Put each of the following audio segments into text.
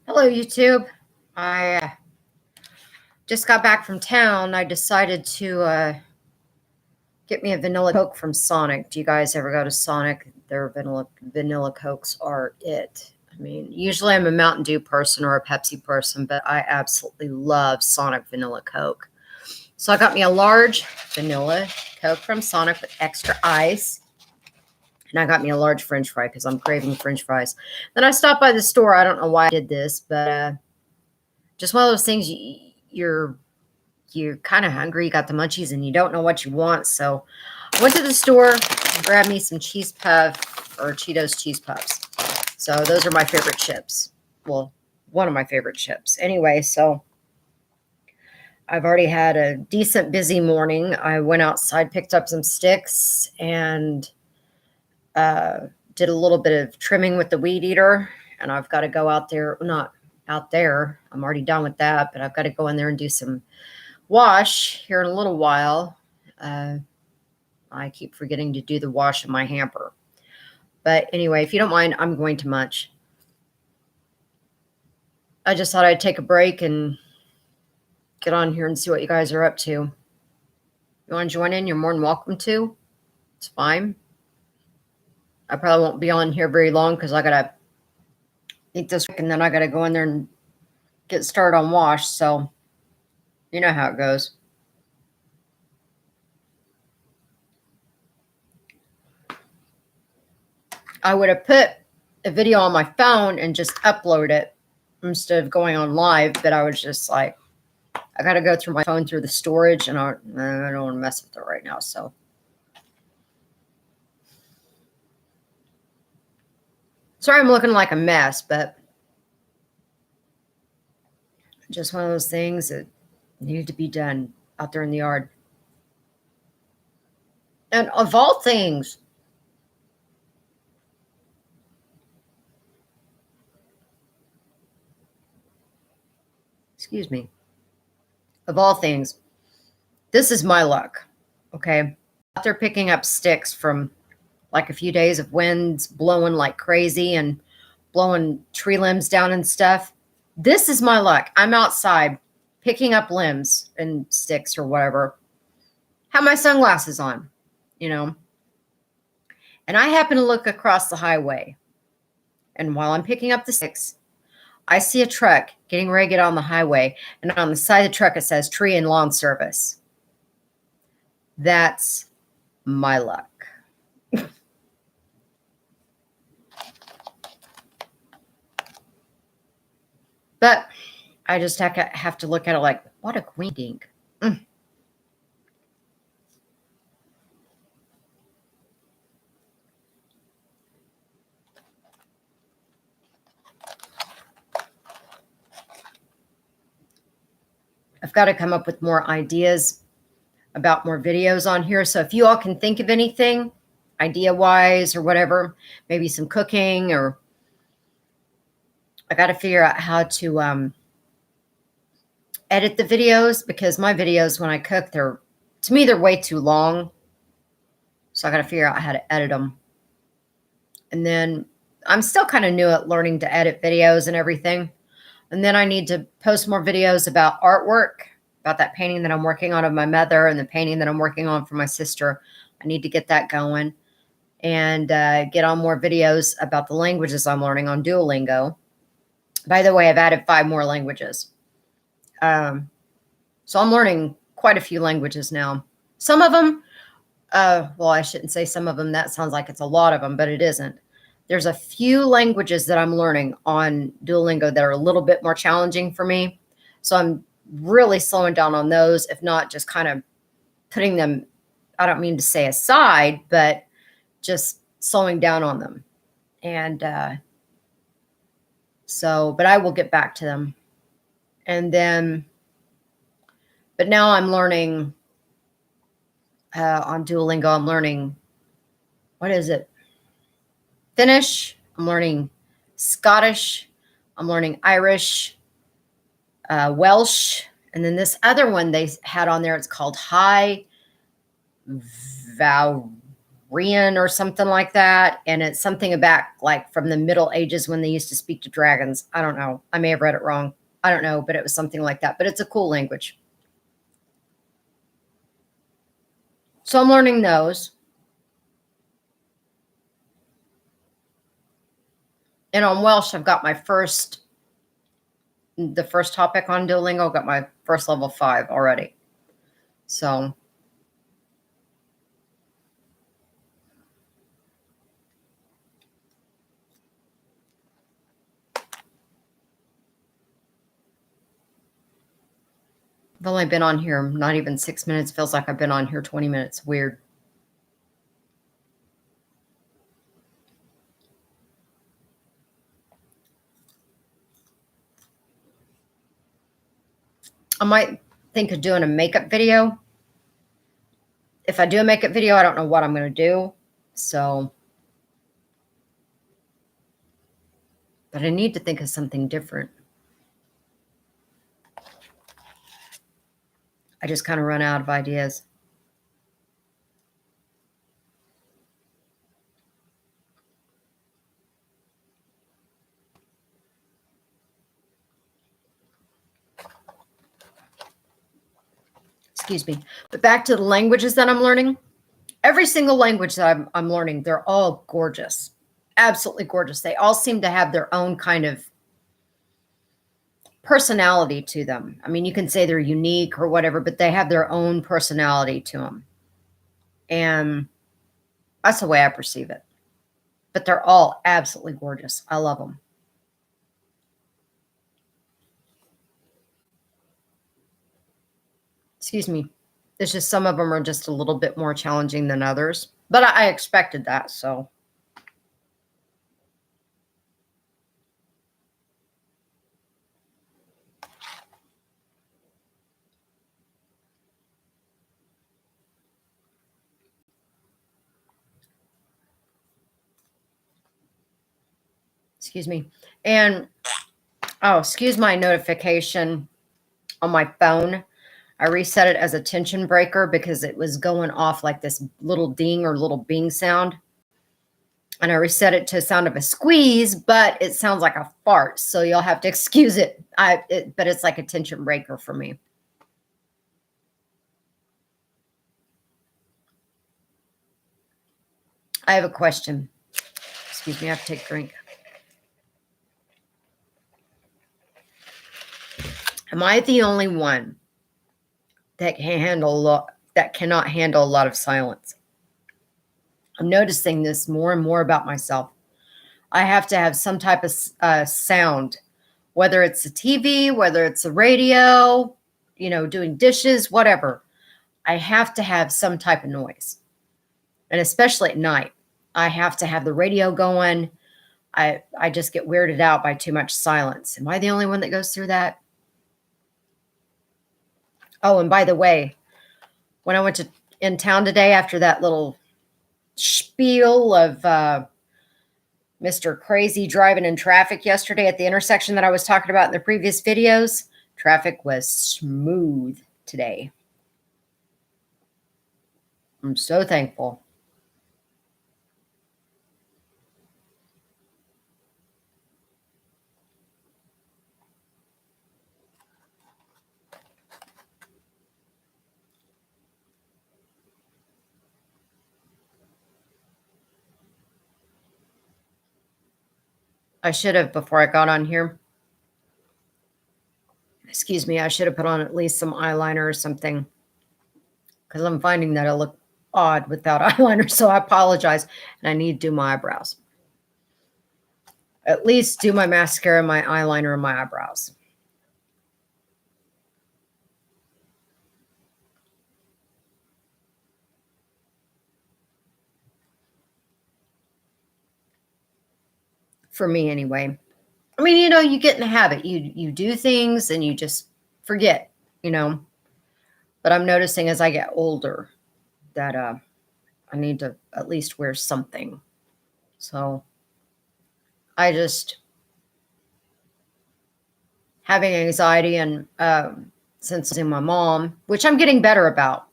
Hello, YouTube. I just got back from town. I decided to get me a vanilla Coke from Sonic. Do you guys ever go to Sonic? Their vanilla Cokes are it. I mean, usually I'm a Mountain Dew person or a Pepsi person, but I absolutely love Sonic Vanilla Coke. So I got me a large vanilla Coke from Sonic with extra ice. And I got me a large French fry because I'm craving French fries. Then I stopped by the store. I don't know why I did this, but just one of those things you're kind of hungry, you got the munchies, and you don't know what you want. So I went to the store, grabbed me some cheese puff or Cheetos cheese puffs. So those are my favorite chips. Well, one of my favorite chips. Anyway, so I've already had a decent busy morning. I went outside, picked up some sticks, and did a little bit of trimming with the weed eater. And I've got to go out there, not out there. I'm already done with that, but I've got to go in there and do some wash here in a little while. I keep forgetting to do the wash in my hamper. But anyway, if you don't mind, I'm going to munch. I just thought I'd take a break and get on here and see what you guys are up to. You want to join in? You're more than welcome to. It's fine. I probably won't be on here very long because I got to eat this and then I got to go in there and get started on wash. So you know how it goes. I would have put a video on my phone and just upload it instead of going on live, but I was just like, I got to go through my phone through the storage, and I don't want to mess with it right now. So sorry I'm looking like a mess, but just one of those things that needed to be done out there in the yard. And of all things, excuse me, of all things, this is my luck. Okay. Out there picking up sticks from like a few days of winds blowing like crazy and blowing tree limbs down and stuff. This is my luck. I'm outside picking up limbs and sticks or whatever. Have my sunglasses on, you know. And I happen to look across the highway. And while I'm picking up the sticks, I see a truck getting ready to get on the highway. And on the side of the truck, it says Tree and Lawn Service. That's my luck. But I just have to look at it like, what a queen dink. I've got to come up with more ideas about more videos on here. So if you all can think of anything idea-wise or whatever, maybe some cooking, or I got to figure out how to edit the videos, because my videos when I cook, they're way too long. So I got to figure out how to edit them. And then I'm still kind of new at learning to edit videos and everything. And then I need to post more videos about artwork, about that painting that I'm working on of my mother and the painting that I'm working on for my sister. I need to get that going and get on more videos about the languages I'm learning on Duolingo. By the way, I've added 5 more languages. So I'm learning quite a few languages now. Some of them, well, I shouldn't say some of them. That sounds like it's a lot of them, but it isn't. There's a few languages that I'm learning on Duolingo that are a little bit more challenging for me. So I'm really slowing down on those, if not just kind of putting them, I don't mean to say aside, but just slowing down on them. And but I will get back to them. And then, but now I'm learning on Duolingo, I'm learning, what is it? Finnish, I'm learning Scottish, I'm learning Irish, Welsh, and then this other one they had on there, it's called High Valorant. Korean or something like that. And it's something about like from the Middle Ages when they used to speak to dragons. I don't know. I may have read it wrong. I don't know, but it was something like that. But it's a cool language. So I'm learning those. And on Welsh, I've got the first topic on Duolingo, got my first level 5 already. So I've only been on here not even 6 minutes. Feels like I've been on here 20 minutes. Weird. I might think of doing a makeup video. If I do a makeup video, I don't know what I'm going to do. So, but I need to think of something different. I just kind of run out of ideas. Excuse me. But back to the languages that I'm learning. Every single language that I'm learning, they're all gorgeous. Absolutely gorgeous. They all seem to have their own kind of personality to them. I mean, you can say they're unique or whatever, but they have their own personality to them. And that's the way I perceive it. But they're all absolutely gorgeous. I love them. Excuse me. It's just some of them are just a little bit more challenging than others. But I expected that, so. Excuse me. And, oh, excuse my notification on my phone. I reset it as a tension breaker because it was going off like this little ding or little bing sound. And I reset it to a sound of a squeeze, but it sounds like a fart. So you'll have to excuse it. But it's like a tension breaker for me. I have a question. Excuse me, I have to take a drink. Am I the only one that cannot handle a lot of silence? I'm noticing this more and more about myself. I have to have some type of sound, whether it's a TV, whether it's a radio, doing dishes, whatever. I have to have some type of noise. And especially at night, I have to have the radio going. I just get weirded out by too much silence. Am I the only one that goes through that? Oh, and by the way, when I went in town today after that little spiel of Mr. Crazy driving in traffic yesterday at the intersection that I was talking about in the previous videos, traffic was smooth today. I'm so thankful. I should have, before I got on here, excuse me, I should have put on at least some eyeliner or something because I'm finding that I look odd without eyeliner. So I apologize. And I need to do my eyebrows. At least do my mascara, my eyeliner, and my eyebrows. For me, anyway. I mean, you get in the habit. You do things and you just forget, But I'm noticing as I get older that I need to at least wear something. So I just having anxiety and since losing my mom, which I'm getting better about.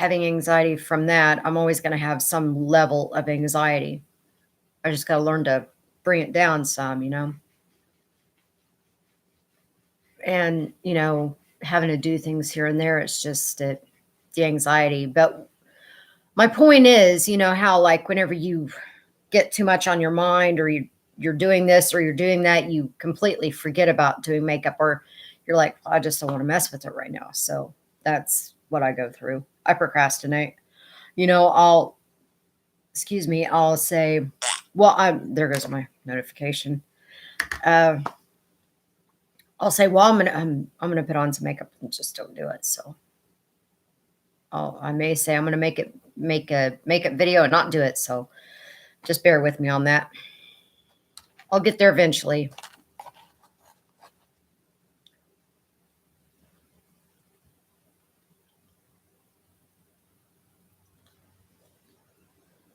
having anxiety from that, I'm always going to have some level of anxiety. I just got to learn to bring it down some, and, having to do things here and there. It's just the anxiety. But my point is, how like whenever you get too much on your mind, or you're doing this or you're doing that, you completely forget about doing makeup, or you're like, I just don't want to mess with it right now. So that's what I go through. I procrastinate. I'll say, well, there goes my notification. I'll say, well, I'm gonna put on some makeup and just don't do it. So I may say I'm gonna make a makeup video and not do it. So just bear with me on that. I'll get there eventually.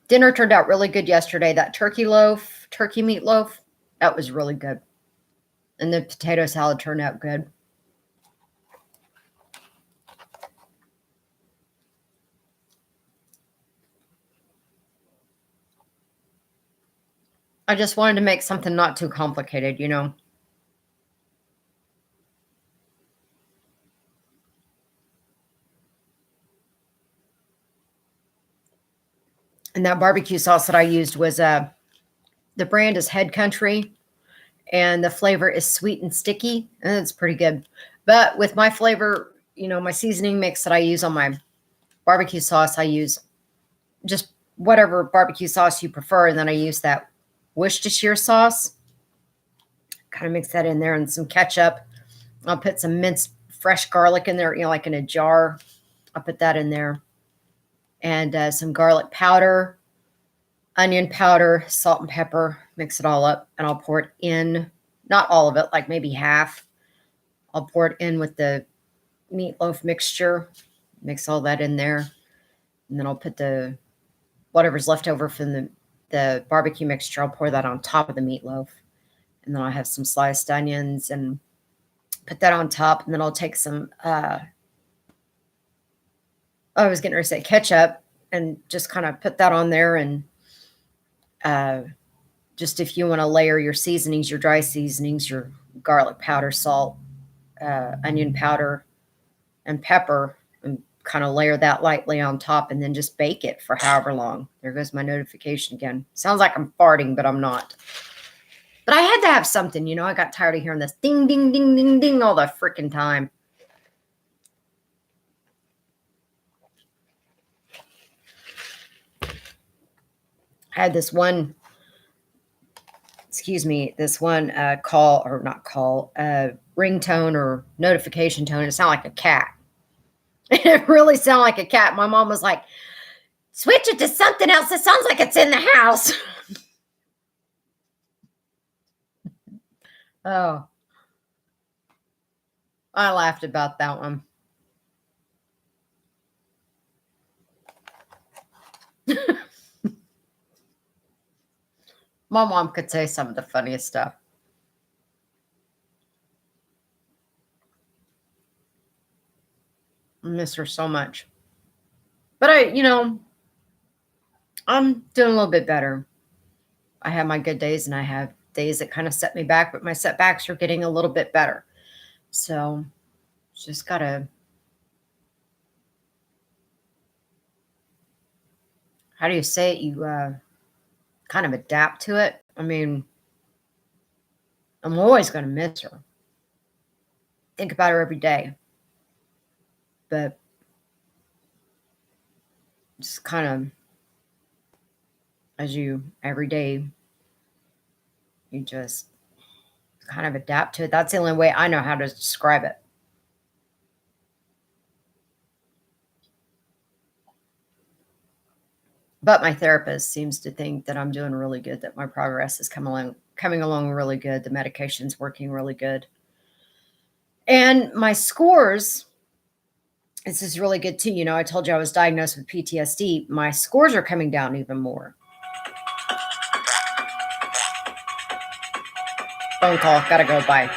Dinner turned out really good yesterday. That turkey meatloaf, that was really good. And the potato salad turned out good. I just wanted to make something not too complicated, And that barbecue sauce that I used was the brand is Head Country, and the flavor is sweet and sticky, and it's pretty good. But with my flavor, my seasoning mix that I use on my barbecue sauce, I use just whatever barbecue sauce you prefer, and then I use that Worcestershire sauce. Kind of mix that in there, and some ketchup. I'll put some minced fresh garlic in there, like in a jar. I'll put that in there, and some garlic powder, onion powder, salt and pepper. Mix it all up, and I'll pour it in. Not all of it, like maybe half. I'll pour it in with the meatloaf mixture. Mix all that in there, and then I'll put the whatever's left over from the barbecue mixture. I'll pour that on top of the meatloaf, and then I'll have some sliced onions and put that on top, and then I'll take some I was getting ready to say ketchup, and just kind of put that on there. And just if you want to layer your seasonings, your dry seasonings, your garlic powder, salt, onion powder, and pepper, and kind of layer that lightly on top, and then just bake it for however long. There goes my notification again. Sounds like I'm farting, but I'm not. But I had to have something, I got tired of hearing this ding, ding, ding, ding, ding all the freaking time. I had this one call, or not call, ringtone or notification tone. It sounded like a cat. It really sounded like a cat. My mom was like, switch it to something else. It sounds like it's in the house. Oh, I laughed about that one. My mom could say some of the funniest stuff. I miss her so much. But I'm doing a little bit better. I have my good days, and I have days that kind of set me back, but my setbacks are getting a little bit better. So just gotta, how do you say it? You kind of adapt to it. I mean, I'm always going to miss her. Think about her every day. But just kind of, every day, you just kind of adapt to it. That's the only way I know how to describe it. But my therapist seems to think that I'm doing really good, that my progress is coming along really good. The medication's working really good. And my scores, this is really good too. I told you I was diagnosed with PTSD. My scores are coming down even more. Phone call. Gotta go. Bye.